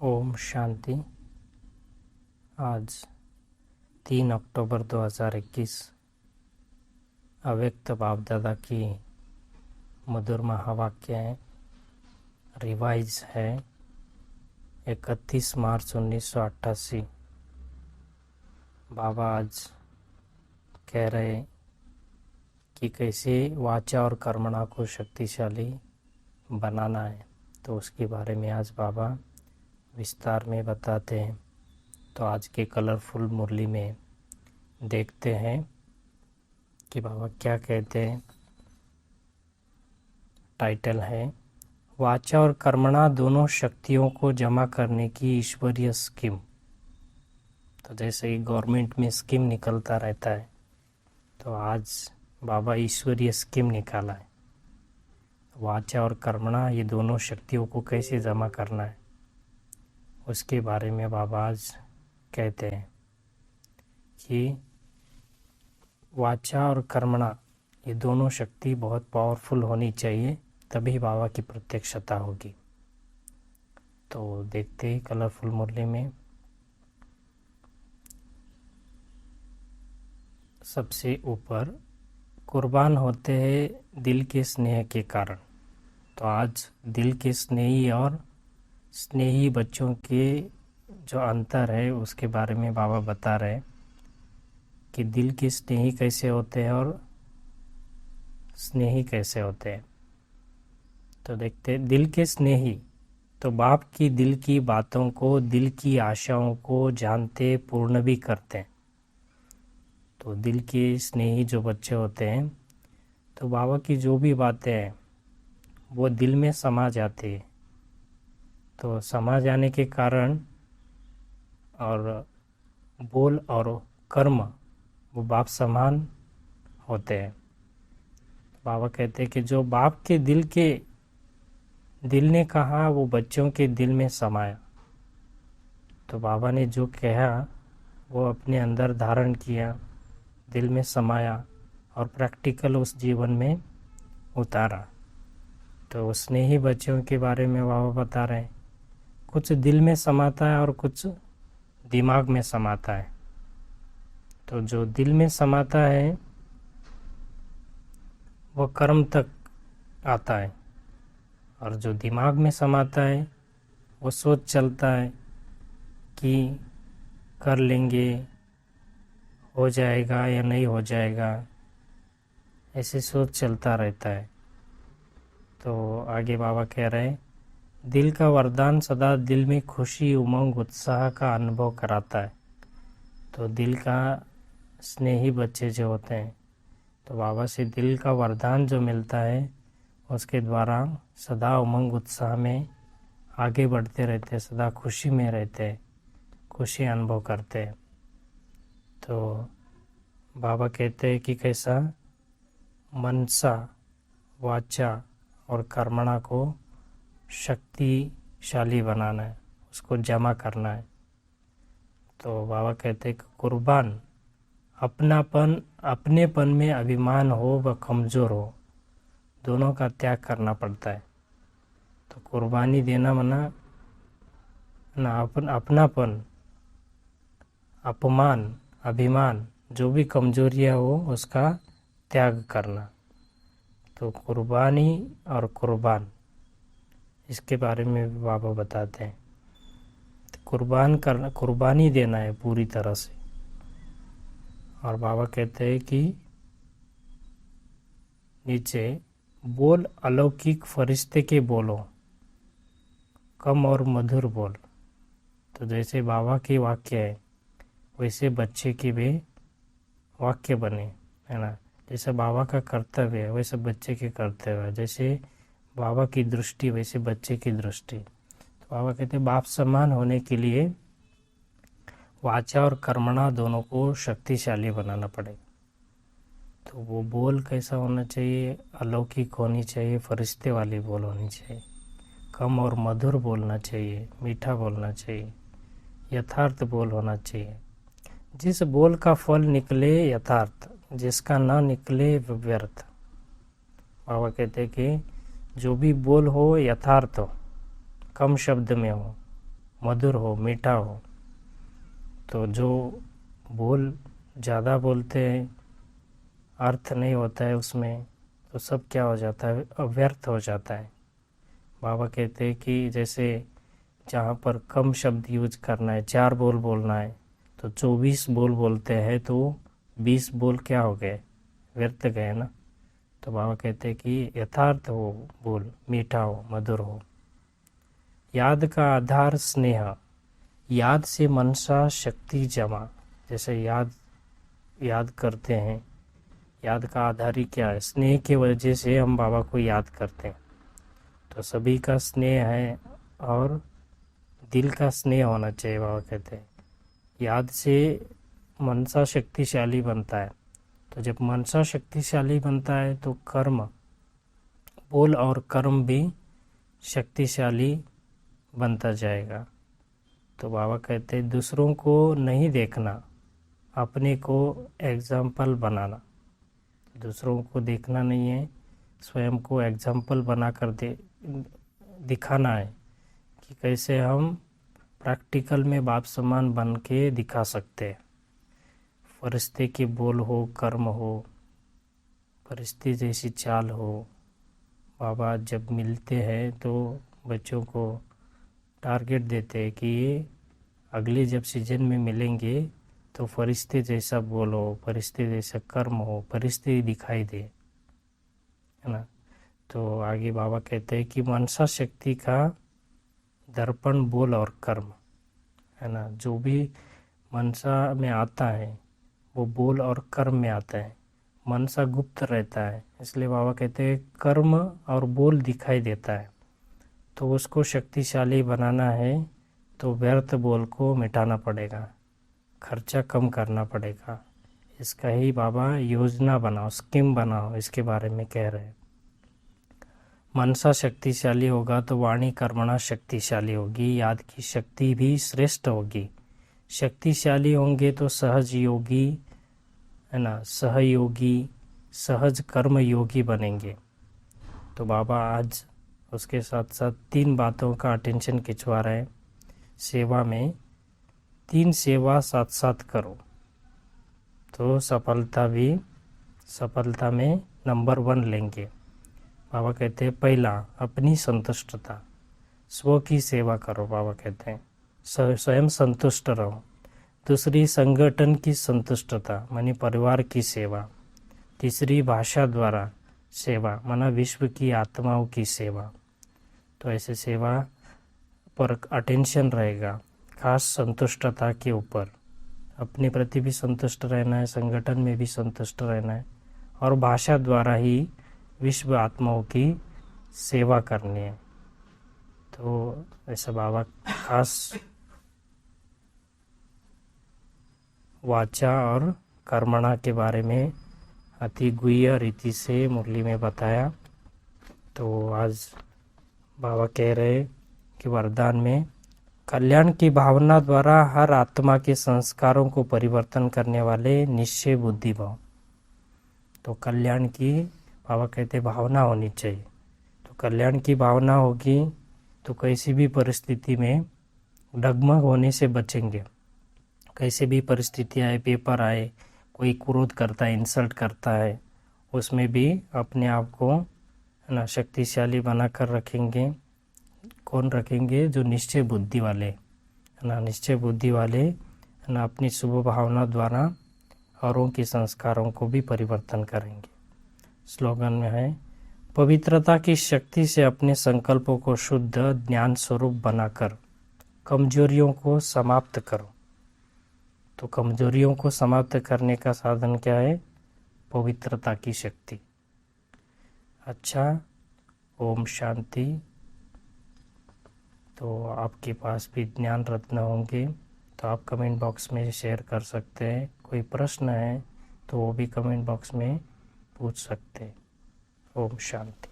ओम शांति। आज 3 अक्टूबर 2021 अव्यक्त बाप दादा की मधुर महावाक्य रिवाइज है 31 मार्च 1988। बाबा आज कह रहे कि कैसे वाचा और कर्मणा को शक्तिशाली बनाना है, तो उसके बारे में आज बाबा विस्तार में बताते हैं। तो आज के कलरफुल मुरली में देखते हैं कि बाबा क्या कहते हैं। टाइटल है वाचा और कर्मणा दोनों शक्तियों को जमा करने की ईश्वरीय स्कीम। तो जैसे ही गवर्नमेंट में स्कीम निकलता रहता है, तो आज बाबा ईश्वरीय स्कीम निकाला है। वाचा और कर्मणा ये दोनों शक्तियों को कैसे जमा करना है, उसके बारे में बाबा आज कहते हैं कि वाचा और कर्मणा ये दोनों शक्ति बहुत पावरफुल होनी चाहिए, तभी बाबा की प्रत्यक्षता होगी। तो देखते ही कलरफुल मुरली में सबसे ऊपर कुर्बान होते हैं दिल के स्नेह के कारण। तो आज दिल के स्नेही और स्नेही बच्चों के जो अंतर है उसके बारे में बाबा बता रहे हैं कि दिल के स्नेही कैसे होते हैं और स्नेही कैसे होते हैं। तो देखते हैं दिल के स्नेही तो बाप की दिल की बातों को, दिल की आशाओं को जानते पूर्ण भी करते हैं। तो दिल के स्नेही जो बच्चे होते हैं, तो बाबा की जो भी बातें हैं वो दिल में समा जाती है। तो समा जाने के कारण और बोल और कर्म वो बाप समान होते हैं। बाबा कहते हैं कि जो बाप के दिल ने कहा वो बच्चों के दिल में समाया। तो बाबा ने जो कहा वो अपने अंदर धारण किया, दिल में समाया और प्रैक्टिकल उस जीवन में उतारा। तो स्नेही बच्चों के बारे में बाबा बता रहे हैं, कुछ दिल में समाता है और कुछ दिमाग में समाता है। तो जो दिल में समाता है वो कर्म तक आता है, और जो दिमाग में समाता है वो सोच चलता है कि कर लेंगे, हो जाएगा या नहीं हो जाएगा, ऐसे सोच चलता रहता है। तो आगे बाबा कह रहे हैं, दिल का वरदान सदा दिल में खुशी, उमंग, उत्साह का अनुभव कराता है। तो दिल का स्नेही बच्चे जो होते हैं, तो बाबा से दिल का वरदान जो मिलता है उसके द्वारा सदा उमंग उत्साह में आगे बढ़ते रहते हैं, सदा खुशी में रहते हैं, खुशी अनुभव करते हैं। तो बाबा कहते हैं कि कैसा मनसा, वाचा और कर्मणा को शक्तिशाली बनाना है, उसको जमा करना है। तो बाबा कहते हैं कि कुर्बान अपनेपन में अभिमान हो व कमज़ोर हो, दोनों का त्याग करना पड़ता है। तो कुर्बानी देना मना ना, अपनापन, अपमान, अभिमान, जो भी कमजोरियाँ हो उसका त्याग करना। तो कुर्बानी और कुर्बान, इसके बारे में बाबा बताते हैं। तो कुर्बानी देना है पूरी तरह से। और बाबा कहते हैं कि नीचे बोल अलौकिक फरिश्ते के बोलो, कम और मधुर बोल। तो जैसे बाबा के वाक्य है वैसे बच्चे के भी वाक्य बने, है ना। जैसे बाबा का कर्तव्य है वैसे बच्चे के कर्तव्य है, जैसे बाबा की दृष्टि वैसे बच्चे की दृष्टि। तो बाबा कहते हैं बाप समान होने के लिए वाचा और कर्मणा दोनों को शक्तिशाली बनाना पड़ेगा। तो वो बोल कैसा होना चाहिए, अलौकिक होनी चाहिए, फरिश्ते वाली बोल होनी चाहिए, कम और मधुर बोलना चाहिए, मीठा बोलना चाहिए, यथार्थ बोल होना चाहिए। जिस बोल का फल निकले यथार्थ, जिसका ना निकले व्यर्थ। बाबा कहते हैं कि जो भी बोल हो यथार्थ हो, कम शब्द में हो, मधुर हो, मीठा हो। तो जो बोल ज़्यादा बोलते हैं, अर्थ नहीं होता है उसमें, तो सब क्या हो जाता है, अव्यर्थ हो जाता है। बाबा कहते हैं कि जैसे जहाँ पर कम शब्द यूज करना है, 4 बोल बोलना है, तो 24 बोल बोलते हैं तो 20 बोल क्या हो गए, व्यर्थ गए ना। तो बाबा कहते हैं कि यथार्थ हो बोल, मीठा हो, मधुर हो। याद का आधार स्नेह, याद से मनसा शक्ति जमा। जैसे याद करते हैं, याद का आधार ही क्या है, स्नेह की वजह से हम बाबा को याद करते हैं। तो सभी का स्नेह है और दिल का स्नेह होना चाहिए। बाबा कहते हैं याद से मनसा शक्तिशाली बनता है। तो जब मनसा शक्तिशाली बनता है तो कर्म, बोल और कर्म भी शक्तिशाली बनता जाएगा। तो बाबा कहते हैं दूसरों को नहीं देखना, अपने को एग्जाम्पल बनाना। दूसरों को देखना नहीं है, स्वयं को एग्जाम्पल बना कर दिखाना है कि कैसे हम प्रैक्टिकल में बाप समान बन के दिखा सकते हैं। फरिश्ते के बोल हो, कर्म हो, फरिश्ते जैसी चाल हो। बाबा जब मिलते हैं तो बच्चों को टारगेट देते हैं कि ये अगले जब सीजन में मिलेंगे तो फरिश्ते जैसा बोल हो, फरिश्ते जैसा कर्म हो, फरिश्ते ही दिखाई दे, है ना। तो आगे बाबा कहते हैं कि मनसा शक्ति का दर्पण बोल और कर्म, है ना। जो भी मनसा में आता है वो बोल और कर्म में आता है। मनसा गुप्त रहता है, इसलिए बाबा कहते हैं कर्म और बोल दिखाई देता है। तो उसको शक्तिशाली बनाना है तो व्यर्थ बोल को मिटाना पड़ेगा, खर्चा कम करना पड़ेगा। इसका ही बाबा योजना बनाओ, स्कीम बनाओ, इसके बारे में कह रहे हैं। मनसा शक्तिशाली होगा तो वाणी कर्मणा शक्तिशाली होगी, याद की शक्ति भी श्रेष्ठ होगी। शक्तिशाली होंगे तो सहज योगी, है ना, सहयोगी, सहज कर्म योगी बनेंगे। तो बाबा आज उसके साथ साथ 3 बातों का अटेंशन खिंचवा रहे हैं। सेवा में 3 सेवा साथ साथ करो तो सफलता में नंबर 1 लेंगे। बाबा कहते हैं पहला अपनी संतुष्टता, स्व की सेवा करो। बाबा कहते हैं स्वयं संतुष्ट रहो। दूसरी संगठन की संतुष्टता मानी परिवार की सेवा। तीसरी भाषा द्वारा सेवा माना विश्व की आत्माओं की सेवा। तो ऐसे सेवा पर अटेंशन रहेगा, खास संतुष्टता के ऊपर। अपने प्रति भी संतुष्ट रहना है, संगठन में भी संतुष्ट रहना है, और भाषा द्वारा ही विश्व आत्माओं की सेवा करनी है। तो ऐसा बाबा खास वाचा और कर्मणा के बारे में अति गुह्य रीति से मुरली में बताया। तो आज बाबा कह रहे कि वरदान में कल्याण की भावना द्वारा हर आत्मा के संस्कारों को परिवर्तन करने वाले निश्चय बुद्धि भाव। तो कल्याण की बाबा कहते भावना होनी चाहिए। तो कल्याण की भावना होगी तो किसी भी परिस्थिति में डगमग होने से बचेंगे। कैसे भी परिस्थिति आए, पेपर आए, कोई क्रोध करता है, इंसल्ट करता है, उसमें भी अपने आप को, है ना, शक्तिशाली बना कर रखेंगे। कौन रखेंगे? जो निश्चय बुद्धि वाले, है ना, निश्चय बुद्धि वाले, है ना, अपनी शुभ भावना द्वारा औरों के संस्कारों को भी परिवर्तन करेंगे। स्लोगन में है पवित्रता की शक्ति से अपने संकल्पों को शुद्ध ज्ञान स्वरूप बनाकर कमजोरियों को समाप्त करो। तो कमजोरियों को समाप्त करने का साधन क्या है? पवित्रता की शक्ति। अच्छा, ओम शांति। तो आपके पास भी ज्ञान रत्न होंगे तो आप कमेंट बॉक्स में शेयर कर सकते हैं। कोई प्रश्न है तो वो भी कमेंट बॉक्स में पूछ सकते हैं। ओम शांति।